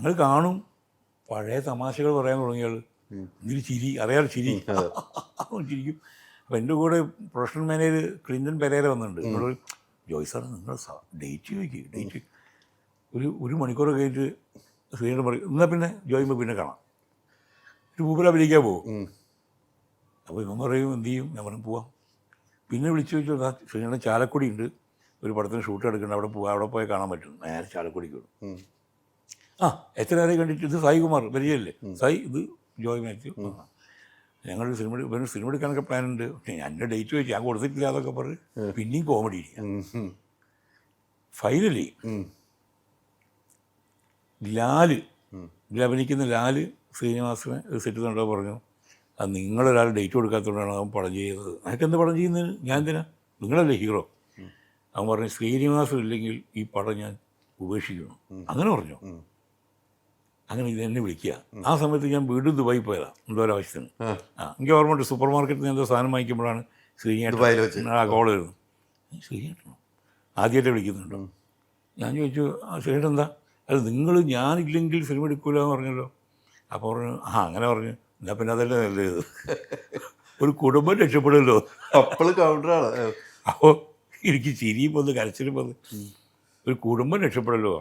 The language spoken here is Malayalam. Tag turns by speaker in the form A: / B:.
A: ഞങ്ങൾ കാണും, പഴയ തമാശകൾ പറയാൻ തുടങ്ങിയാൽ ഇതിൽ ചിരി, അറിയാതെ ചിരി ചിരിക്കും. അപ്പോൾ എൻ്റെ കൂടെ പ്രൊഫഷണൽ മാനേജർ ക്ലിൻ്റൺ പെരേര വന്നിട്ടുണ്ട്. എന്നോട് ജോയ് സാർ നിങ്ങൾ ഡേറ്റ് ചോദിക്കുക, ഡേറ്റ് ഒരു മണിക്കൂർ കഴിഞ്ഞിട്ട് ശ്രീനോട് പറയും എന്നാൽ പിന്നെ ജോയിമ്പോൾ പിന്നെ കാണാം, ഒരു പൂപ്പല അഭിനയിക്കാൻ പോകും. അപ്പോൾ ഇവൻ പറയും എന്ത് ചെയ്യും, ഞാൻ പറഞ്ഞു പോവാം. പിന്നെ വിളിച്ചു ചോദിച്ചാൽ ശ്രീനോട് ചാലക്കുടി ഉണ്ട്, ഒരു പടത്തിന് ഷൂട്ട് എടുക്കുന്നുണ്ട്, അവിടെ പോവാം, അവിടെ പോയി കാണാൻ പറ്റും. നേരെ ചാലക്കുടിക്ക് വിടും. ആ എത്ര നേരം കണ്ടിട്ട് ഇത് സായി കുമാർ പരിചയമല്ലേ, സായി ഇത് ജോയ് മാത്യു, ഞങ്ങൾ സിനിമ എടുക്കാനൊക്കെ പ്ലാൻ ഉണ്ട്. എൻ്റെ ഡേറ്റ് ചോദിച്ചു, ഞാൻ കൊടുത്തിട്ടില്ല അതൊക്കെ പറഞ്ഞ് പിന്നെയും കോമഡി ഇരിക്കാം. ഫൈനലി ലാല്, ഇതിൽ അഭിനയിക്കുന്ന ലാല് ശ്രീനിവാസനെ സെറ്റ് കണ്ടോ പറഞ്ഞു, അത് നിങ്ങളൊരാൾ ഡേറ്റ് കൊടുക്കാത്തതുകൊണ്ടാണ് അവൻ പടം ചെയ്തത്. അതൊക്കെ എന്ത് പടം ചെയ്യുന്നത്, ഞാൻ എന്തിനാ, നിങ്ങളല്ലേ ഹീറോ. അവൻ പറഞ്ഞു ശ്രീനിവാസൻ ഇല്ലെങ്കിൽ ഈ പടം ഞാൻ ഉപേക്ഷിക്കണം, അങ്ങനെ പറഞ്ഞു. അങ്ങനെ ഇതെന്നെ വിളിക്കുക. ആ സമയത്ത് ഞാൻ വീണ്ടും ദുബായി പോയതാണ് എന്തോ ഒരാവശ്യത്തിന്. എനിക്ക് ഓർമ്മയുണ്ട്, സൂപ്പർ മാർക്കറ്റിൽ നിന്ന് എന്തോ സാധനം വാങ്ങിക്കുമ്പോഴാണ് ശ്രീനേട്ടൻ ആ കോൾ വരുന്നത്. ശ്രീനേട്ടനോ ആദ്യമായിട്ട് വിളിക്കുന്നുണ്ടോ? ഞാൻ ചോദിച്ചു ശ്രീനേട്ടൻ എന്താ, അത് നിങ്ങൾ ഞാനില്ലെങ്കിൽ സിനിമ എടുക്കൂല എന്ന് പറഞ്ഞല്ലോ. അപ്പോൾ പറഞ്ഞു അങ്ങനെ പറഞ്ഞു, എന്നാൽ പിന്നെ അതല്ലേ നല്ലത്, ഒരു കുടുംബം രക്ഷപ്പെടുമല്ലോ.
B: അപ്പോൾ കൗണ്ടറാണ്.
A: അപ്പോൾ എനിക്ക് ചിരിയും വന്ന് കരച്ചിലും വന്ന് ഒരു കുടുംബം രക്ഷപ്പെടുമല്ലോ.